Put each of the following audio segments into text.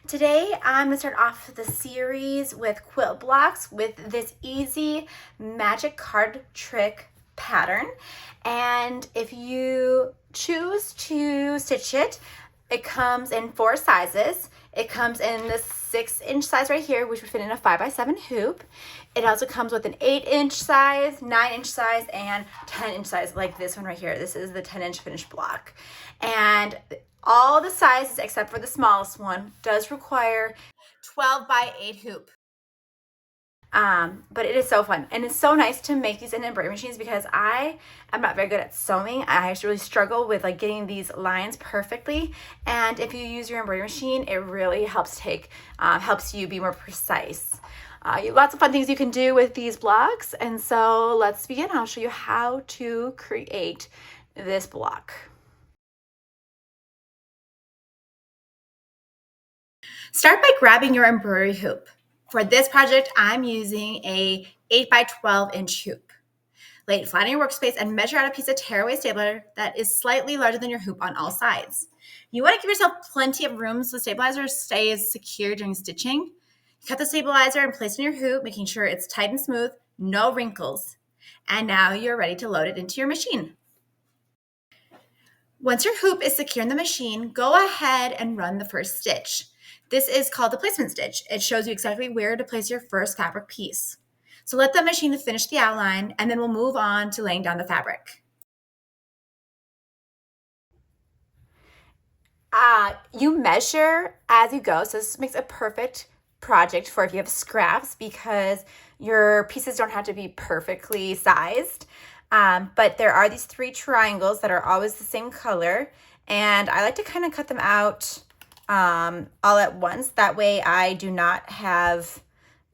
Today I'm going to start off the series with quilt blocks with this easy magic card trick pattern. And if you choose to stitch it, it comes in 4 sizes. It comes in the 6-inch size right here, which would fit in a 5x7 hoop. It also comes with an 8-inch size, 9-inch size, and 10-inch size, like this one right here. This is the 10-inch finished block. And all the sizes except for the smallest one does require 12x8 hoop. But it is so fun, and it's so nice to make these in embroidery machines because I am not very good at sewing. I actually really struggle with like getting these lines perfectly, and if you use your embroidery machine, it really helps helps you be more precise. Lots of fun things you can do with these blocks, and so let's begin. I'll show you how to create this block. Start by grabbing your embroidery hoop. For this project, I'm using a 8x12-inch hoop. Lay it flat on your workspace and measure out a piece of tearaway stapler that is slightly larger than your hoop on all sides. You want to give yourself plenty of room so the stabilizer stays secure during stitching. Cut the stabilizer and place it in your hoop, making sure it's tight and smooth, no wrinkles. And now you're ready to load it into your machine. Once your hoop is secure in the machine, go ahead and run the first stitch. This is called the placement stitch. It shows you exactly where to place your first fabric piece. So let the machine finish the outline, and then we'll move on to laying down the fabric. You measure as you go, so this makes a perfect project for if you have scraps because your pieces don't have to be perfectly sized. But there are these 3 triangles that are always the same color, and I like to kind of cut them out all at once. That way I do not have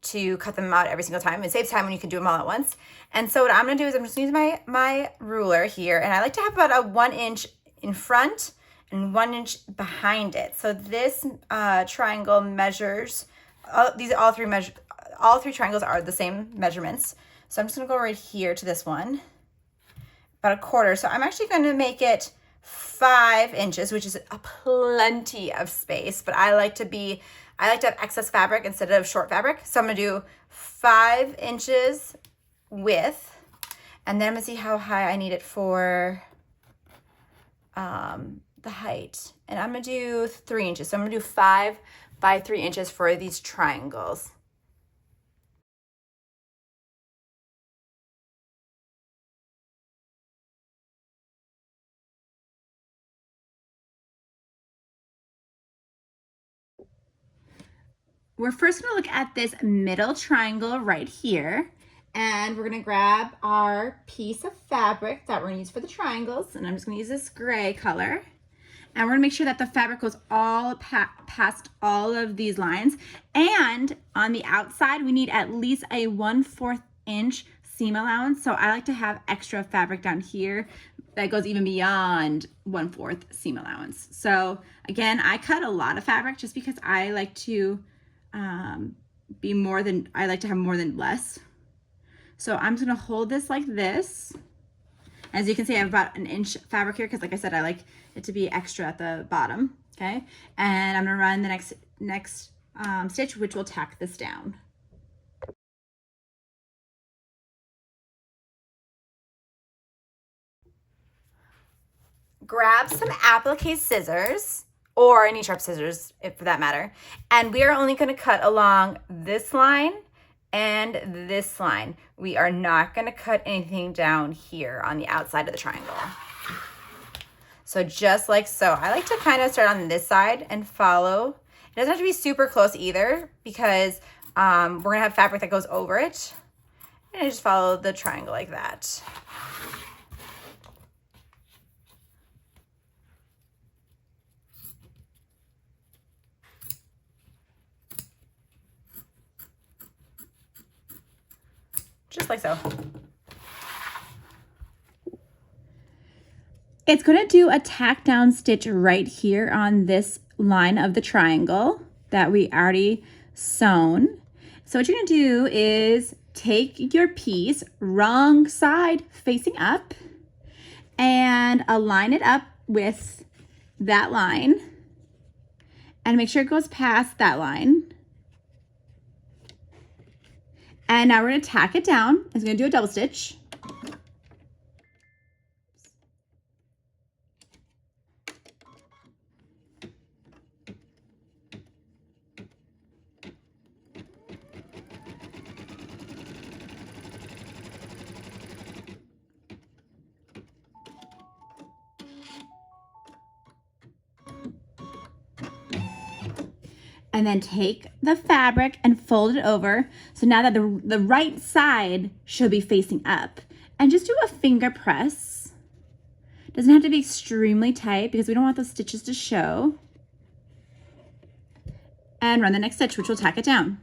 to cut them out every single time. It saves time when you can do them all at once. And so what I'm going to do is I'm just going to use my ruler here, and I like to have about a 1 inch in front and 1 inch behind it. So this triangle measures, all three triangles are the same measurements. So I'm just going to go right here to this one, about 1/4. So I'm actually going to make it 5 inches, which is a plenty of space, but I like to have excess fabric instead of short fabric. So I'm gonna do 5 inches width, and then I'm gonna see how high I need it for the height. And I'm gonna do 3 inches. So I'm gonna do 5 by 3 inches for these triangles. We're first going to look at this middle triangle right here, and we're going to grab our piece of fabric that we're going to use for the triangles, and I'm just going to use this gray color, and we're going to make sure that the fabric goes all past all of these lines, and on the outside we need at least a 1/4 inch seam allowance. So I like to have extra fabric down here that goes even beyond 1/4 seam allowance. So again, I cut a lot of fabric just because I like to I like to have more than less. So I'm just gonna hold this like this. As you can see, I have about 1 inch fabric here because, like I said, I like it to be extra at the bottom. Okay, and I'm gonna run the next stitch, which will tack this down. Grab some applique scissors, or any sharp scissors for that matter, and we are only going to cut along this line and this line. We are not going to cut anything down here on the outside of the triangle. So just like so. I like to kind of start on this side and follow. It doesn't have to be super close either because we're going to have fabric that goes over it, and I just follow the triangle like that. Just like so. It's going to do a tack down stitch right here on this line of the triangle that we already sewn. So what you're going to do is take your piece wrong side facing up and align it up with that line. and make sure it goes past that line. And now we're gonna tack it down. It's gonna do a double stitch. And then take the fabric and fold it over. So now that the right side should be facing up. And just do a finger press. Doesn't have to be extremely tight because we don't want those stitches to show. And run the next stitch, which will tack it down.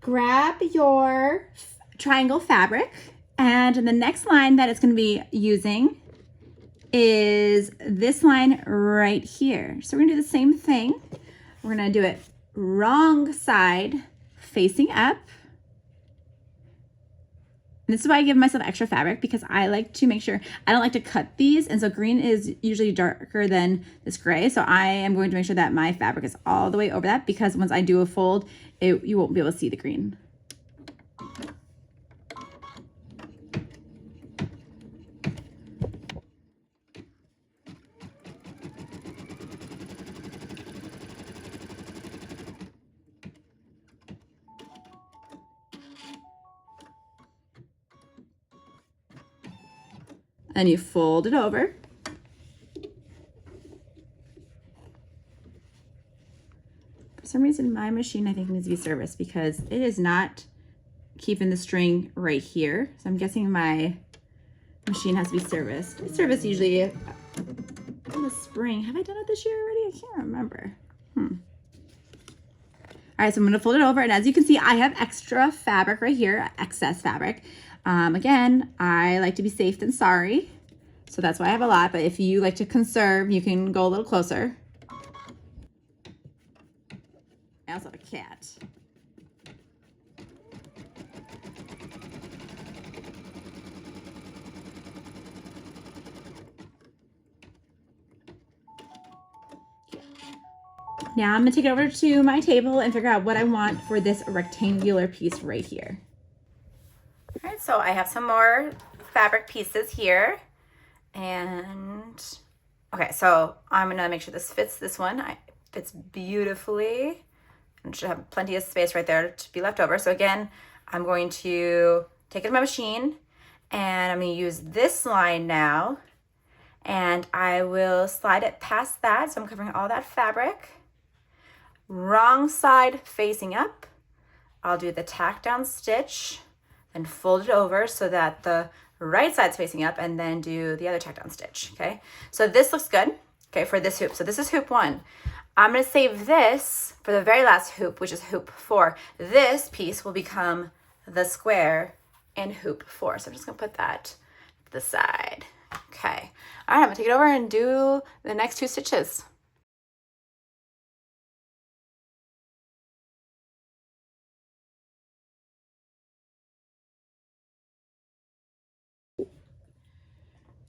Grab your triangle fabric, and the next line that it's going to be using is this line right here. So we're going to do the same thing. We're going to do it wrong side facing up. And this is why I give myself extra fabric, because I like to make sure, I don't like to cut these, and so green is usually darker than this gray, so I am going to make sure that my fabric is all the way over that, because once I do a fold, you won't be able to see the green. And you fold it over. For some reason, my machine, I think, needs to be serviced because it is not keeping the string right here. So I'm guessing my machine has to be serviced. It's serviced usually in the spring. Have I done it this year already? I can't remember. All right, so I'm gonna fold it over, and as you can see, I have extra fabric right here, excess fabric. Again, I like to be safe than sorry, so that's why I have a lot, but if you like to conserve, you can go a little closer. I also have a cat. Now I'm gonna take it over to my table and figure out what I want for this rectangular piece right here. All right, so I have some more fabric pieces here. And okay, so I'm gonna make sure this fits this one. It fits beautifully. And should have plenty of space right there to be left over. So again, I'm going to take it to my machine, and I'm gonna use this line now, and I will slide it past that. So I'm covering all that fabric. Wrong side facing up. I'll do the tack down stitch, then fold it over so that the right side's facing up, and then do the other tack down stitch, okay? So this looks good, okay, for this hoop. So this is hoop 1. I'm gonna save this for the very last hoop, which is hoop 4. This piece will become the square in hoop 4. So I'm just gonna put that to the side, okay. All right, I'm gonna take it over and do the next 2 stitches.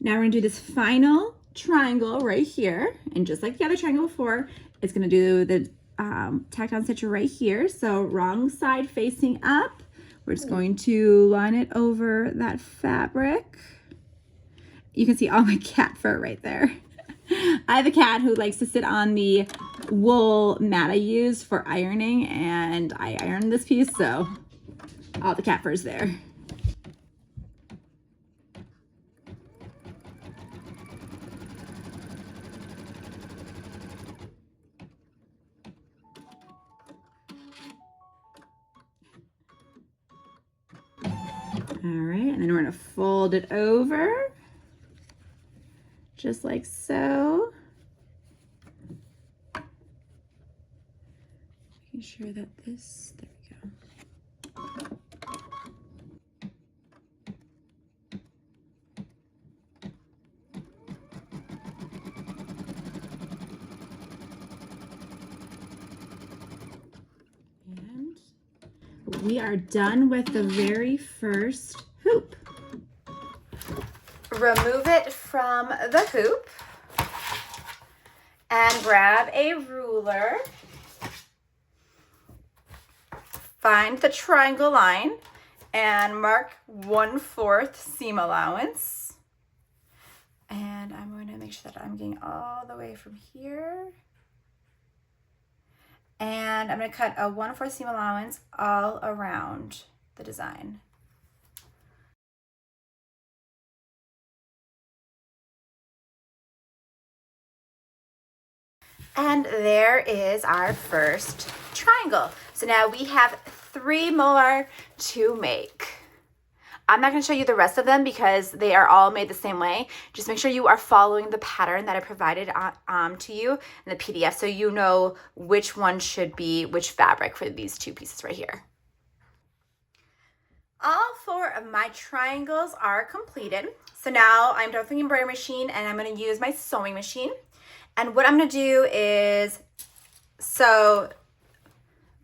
Now we're gonna do this final triangle right here, and just like the other triangle before, it's gonna do the tack down stitch right here. So wrong side facing up. We're just going to line it over that fabric. You can see all my cat fur right there. I have a cat who likes to sit on the wool mat I use for ironing, and I ironed this piece, so all the cat fur is there. All right, and then we're gonna fold it over, just like so. Making sure that this, there we go. we are done with the very first hoop. Remove it from the hoop and grab a ruler. Find the triangle line and mark 1/4 seam allowance. And I'm going to make sure that I'm getting all the way from here. And I'm going to cut a 1/4 seam allowance all around the design. And there is our first triangle. So now we have 3 more to make. I'm not going to show you the rest of them because they are all made the same way. Just make sure you are following the pattern that I provided to you in the PDF so you know which one should be which fabric for these 2 pieces right here. All 4 of my triangles are completed. So now I'm done with the embroidery machine and I'm going to use my sewing machine. And what I'm going to do is sew,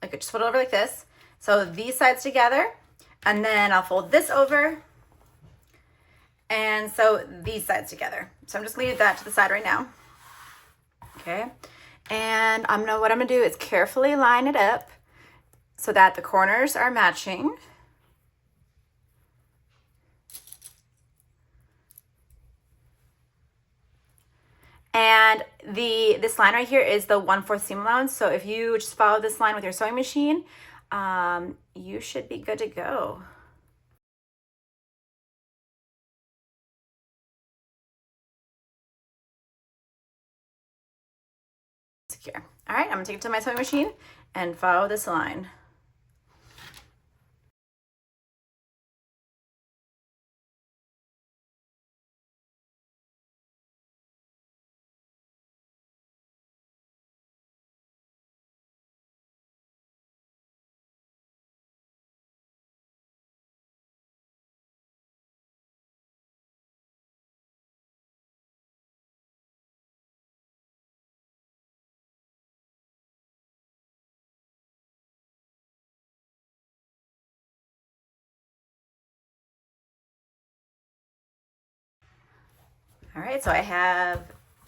like just fold it over like this. So these sides together. And then I'll fold this over and sew these sides together. So I'm just leaving that to the side right now. Okay. And what I'm gonna do is carefully line it up so that the corners are matching. And this line right here is the 1/4 seam allowance. So if you just follow this line with your sewing machine, you should be good to go. Secure. All right, I'm gonna take it to my sewing machine and follow this line. All right, so I have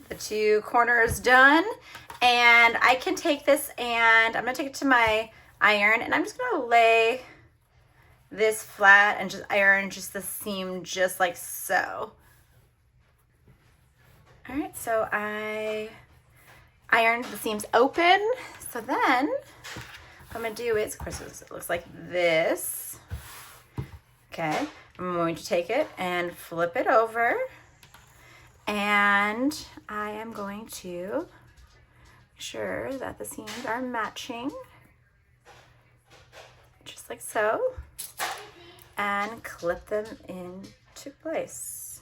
the 2 corners done, and I can take this and I'm gonna take it to my iron and I'm just gonna lay this flat and just iron just the seam just like so. All right, so I ironed the seams open. So then what I'm gonna do is, of course it looks like this. Okay, I'm going to take it and flip it over. And I am going to make sure that the seams are matching, just like so, and clip them into place.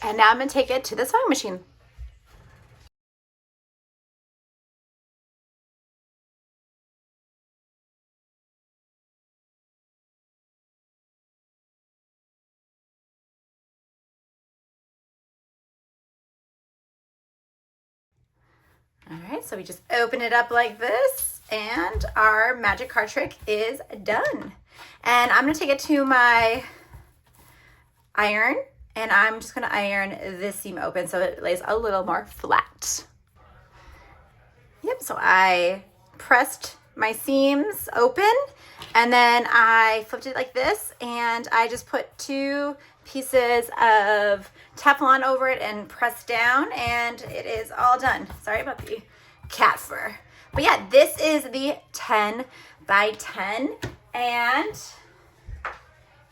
And now I'm going to take it to the sewing machine. All right, so we just open it up like this and our magic card trick is done. And I'm gonna take it to my iron and I'm just gonna iron this seam open so it lays a little more flat. Yep, so I pressed my seams open and then I flipped it like this and I just put 2 pieces of Teflon over it and pressed down and it is all done. Sorry about the cat fur. But yeah, this is the 10 by 10 and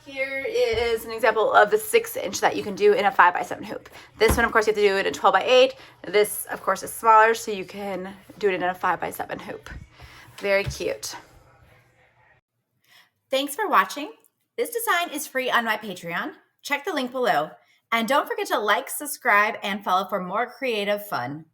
here is an example of the 6-inch that you can do in a 5 by 7 hoop. This one, of course, you have to do it in a 12 by 8. This, of course, is smaller, so you can do it in a 5 by 7 hoop. Very cute. Thanks for watching. This design is free on my Patreon. Check the link below. And don't forget to like, subscribe, and follow for more creative fun.